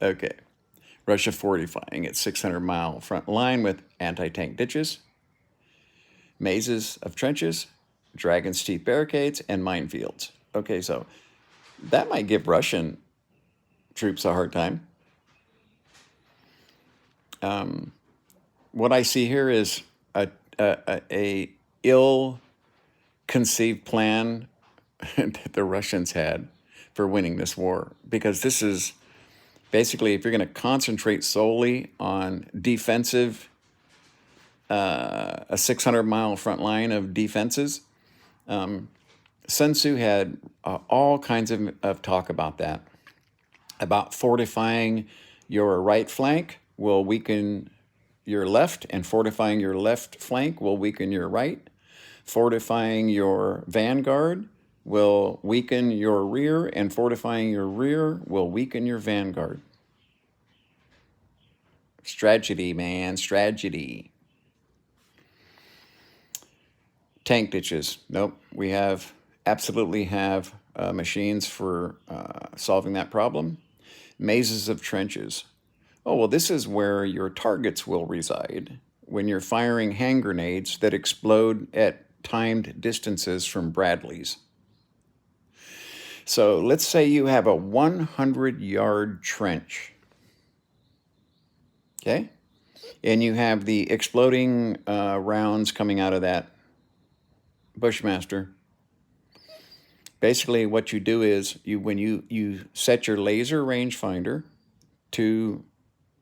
Okay. Russia fortifying its 600-mile front line with anti-tank ditches, mazes of trenches, dragon's teeth barricades, and minefields. Okay, so that might give Russian troops a hard time. What I see here is a ill-conceived plan that the Russians had for winning this war, because this is basically, if you're going to concentrate solely on defensive, a 600-mile front line of defenses, Sun Tzu had all kinds of talk about that, about fortifying your right flank will weaken your left, and fortifying your left flank will weaken your right. Fortifying your vanguard will weaken your rear, and fortifying your rear will weaken your vanguard. Strategy, man, strategy. Tank ditches. Nope, we absolutely have machines for solving that problem. Mazes of trenches. Oh, well, this is where your targets will reside when you're firing hand grenades that explode at timed distances from Bradleys. So let's say you have a 100-yard trench, okay? And you have the exploding rounds coming out of that Bushmaster. Basically, what you do is when you set your laser rangefinder to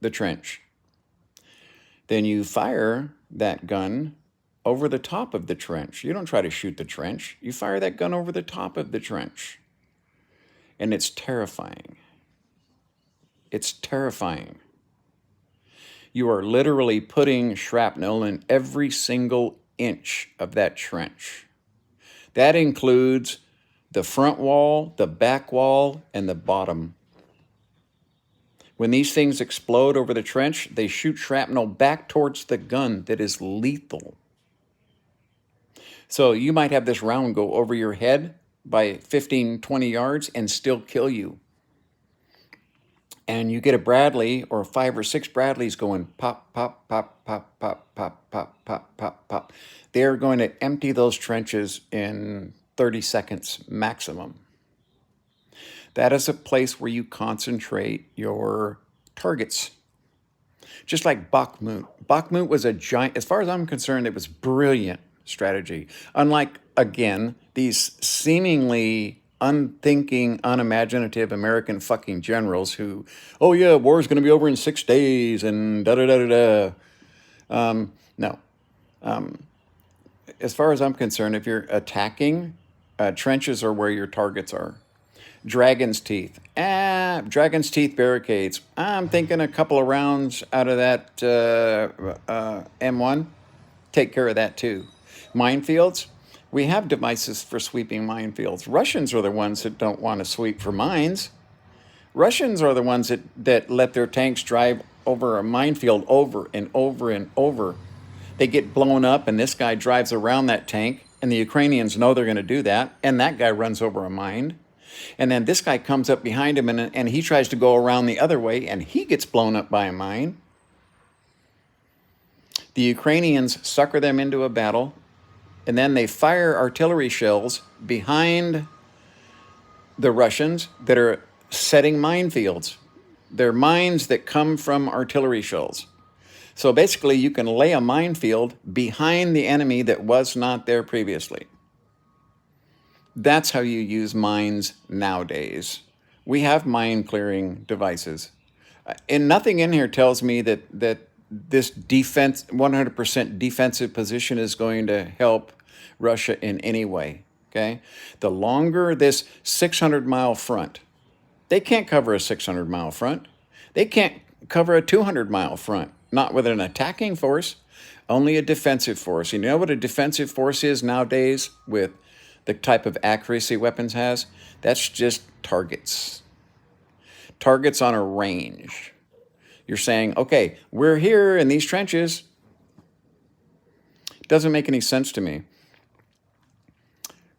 the trench, then you fire that gun over the top of the trench. You don't try to shoot the trench. You fire that gun over the top of the trench. And it's terrifying. It's terrifying. You are literally putting shrapnel in every single inch of that trench. That includes the front wall, the back wall, and the bottom. When these things explode over the trench, they shoot shrapnel back towards the gun that is lethal. So you might have this round go over your head by 15, 20 yards and still kill you. And you get a Bradley or 5 or 6 Bradleys going pop, pop, pop, pop, pop, pop, pop, pop, pop, pop. They're going to empty those trenches in 30 seconds maximum. That is a place where you concentrate your targets. Just like Bakhmut. Bakhmut was a giant, as far as I'm concerned, it was brilliant strategy. Unlike, again, these seemingly unthinking, unimaginative American fucking generals who, oh yeah, war's going to be over in 6 days and da-da-da-da-da. No. As far as I'm concerned, if you're attacking, trenches are where your targets are. Dragon's teeth. Dragon's teeth barricades. I'm thinking a couple of rounds out of that M1. Take care of that too. Minefields. We have devices for sweeping minefields. Russians are the ones that don't want to sweep for mines. Russians are the ones that let their tanks drive over a minefield over and over and over. They get blown up, and this guy drives around that tank, and the Ukrainians know they're going to do that, and that guy runs over a mine. And then this guy comes up behind him, and he tries to go around the other way, and he gets blown up by a mine. The Ukrainians sucker them into a battle, and then they fire artillery shells behind the Russians that are setting minefields. They're mines that come from artillery shells. So basically, you can lay a minefield behind the enemy that was not there previously. That's how you use mines nowadays. We have mine clearing devices. And nothing in here tells me that this 100% defensive position is going to help Russia in any way, okay? The longer this 600-mile front, they can't cover a 600-mile front. They can't cover a 200-mile front, not with an attacking force, only a defensive force. You know what a defensive force is nowadays with the type of accuracy weapons has? That's just targets. Targets on a range. You're saying, okay, we're here in these trenches. Doesn't make any sense to me.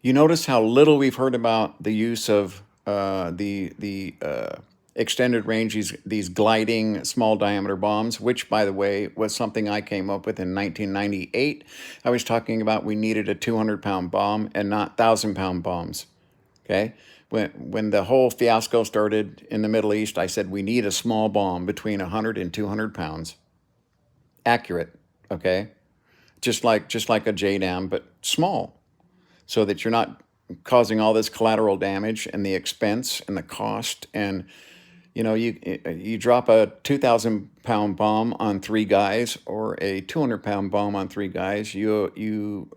You notice how little we've heard about the use of the extended range, these gliding small diameter bombs, which, by the way, was something I came up with in 1998. I was talking about we needed a 200-pound bomb and not 1,000-pound bombs. Okay? When the whole fiasco started in the Middle East, I said we need a small bomb between 100 and 200 pounds. Accurate, okay? Just like a JDAM, but small, so that you're not causing all this collateral damage and the expense and the cost. And you drop a 2,000-pound bomb on three guys or a 200-pound bomb on three guys, you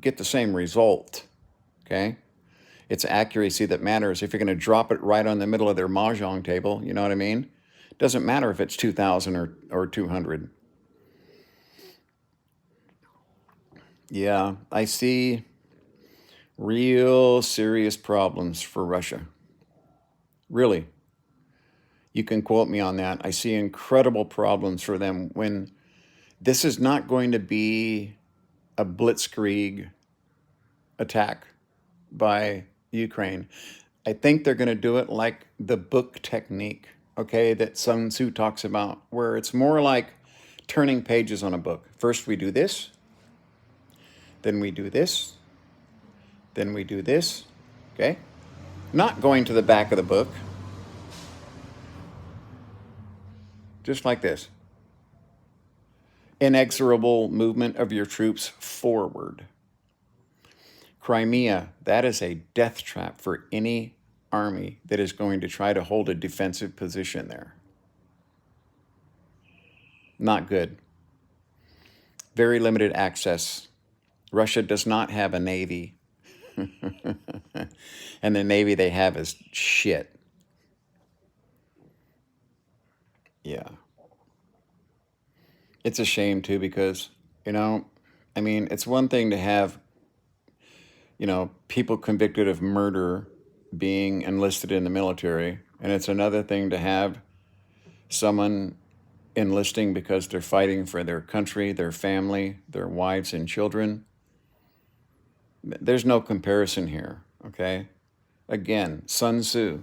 get the same result. Okay, it's accuracy that matters. If you're going to drop it right on the middle of their mahjong table, you know what I mean? It doesn't matter if it's 2,000 or 200. Yeah, I see real serious problems for Russia. Really. You can quote me on that. I see incredible problems for them when this is not going to be a blitzkrieg attack by Ukraine. I think they're going to do it like the book technique, okay, that Sun Tzu talks about, where it's more like turning pages on a book. First we do this, then we do this, then we do this, okay? Not going to the back of the book, just like this. Inexorable movement of your troops forward. Crimea, that is a death trap for any army that is going to try to hold a defensive position there. Not good. Very limited access. Russia does not have a navy. And the navy they have is shit. Yeah. It's a shame too because, it's one thing to have, people convicted of murder being enlisted in the military, and it's another thing to have someone enlisting because they're fighting for their country, their family, their wives and children. There's no comparison here, okay? Again, Sun Tzu.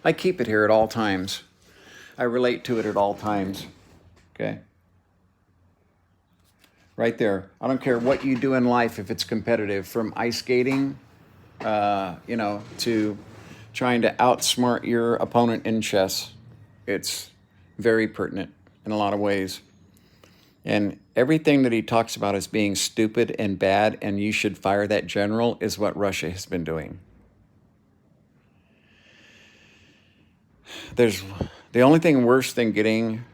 I keep it here at all times. I relate to it at all times, okay? Right there. I don't care what you do in life if it's competitive, from ice skating, to trying to outsmart your opponent in chess. It's very pertinent in a lot of ways. And everything that he talks about as being stupid and bad and you should fire that general is what Russia has been doing. There's the only thing worse than getting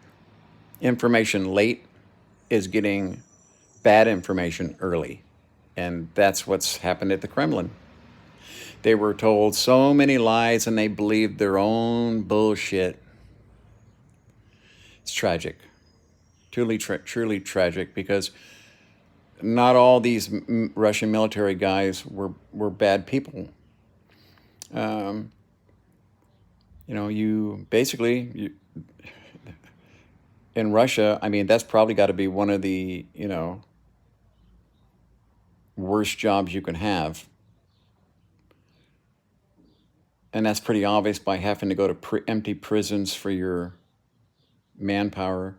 information late is getting bad information early. And that's what's happened at the Kremlin. They were told so many lies and they believed their own bullshit. It's tragic. Truly tragic, because not all these Russian military guys were bad people. You basically, in Russia, that's probably got to be one of the, worst jobs you can have. And that's pretty obvious by having to go to empty prisons for your manpower,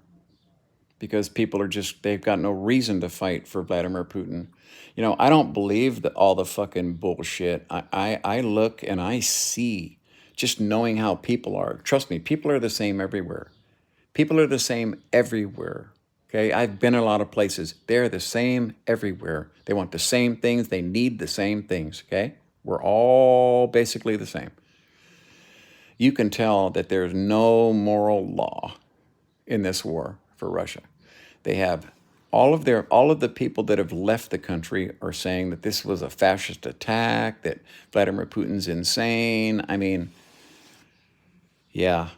because people they've got no reason to fight for Vladimir Putin. I don't believe all the fucking bullshit. I look and I see, just knowing how people are. Trust me, people are the same everywhere. People are the same everywhere. Okay, I've been a lot of places. They're the same everywhere. They want the same things. They need the same things. Okay, we're all basically the same. You can tell that there's no moral law in this war for Russia. They have all of the people that have left the country are saying that this was a fascist attack, that Vladimir Putin's insane. Yeah.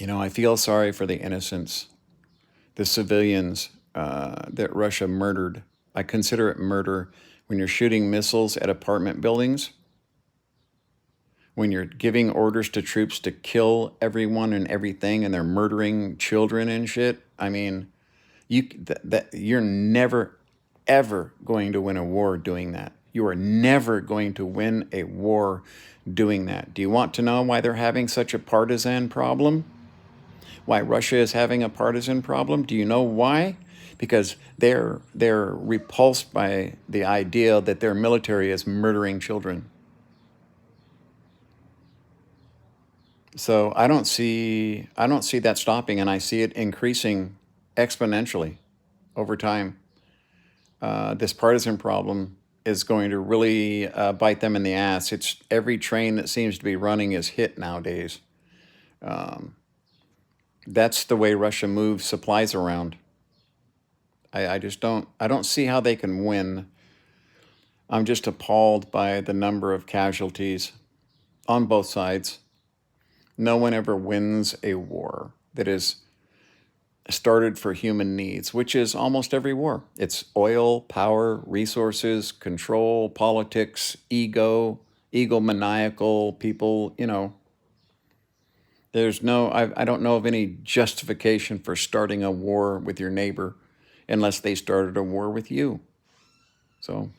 I feel sorry for the innocents, the civilians that Russia murdered. I consider it murder when you're shooting missiles at apartment buildings, when you're giving orders to troops to kill everyone and everything, and they're murdering children and shit. You're never, ever going to win a war doing that. You are never going to win a war doing that. Do you want to know why they're having such a partisan problem? Why Russia is having a partisan problem? Do you know why? Because they're repulsed by the idea that their military is murdering children. So I don't see that stopping, and I see it increasing exponentially over time. This partisan problem is going to really bite them in the ass. It's every train that seems to be running is hit nowadays. That's the way Russia moves supplies around. I just don't see how they can win. I'm just appalled by the number of casualties on both sides. No one ever wins a war that is started for human needs, which is almost every war. It's oil, power, resources, control, politics, ego, egomaniacal people. I don't know of any justification for starting a war with your neighbor unless they started a war with you. So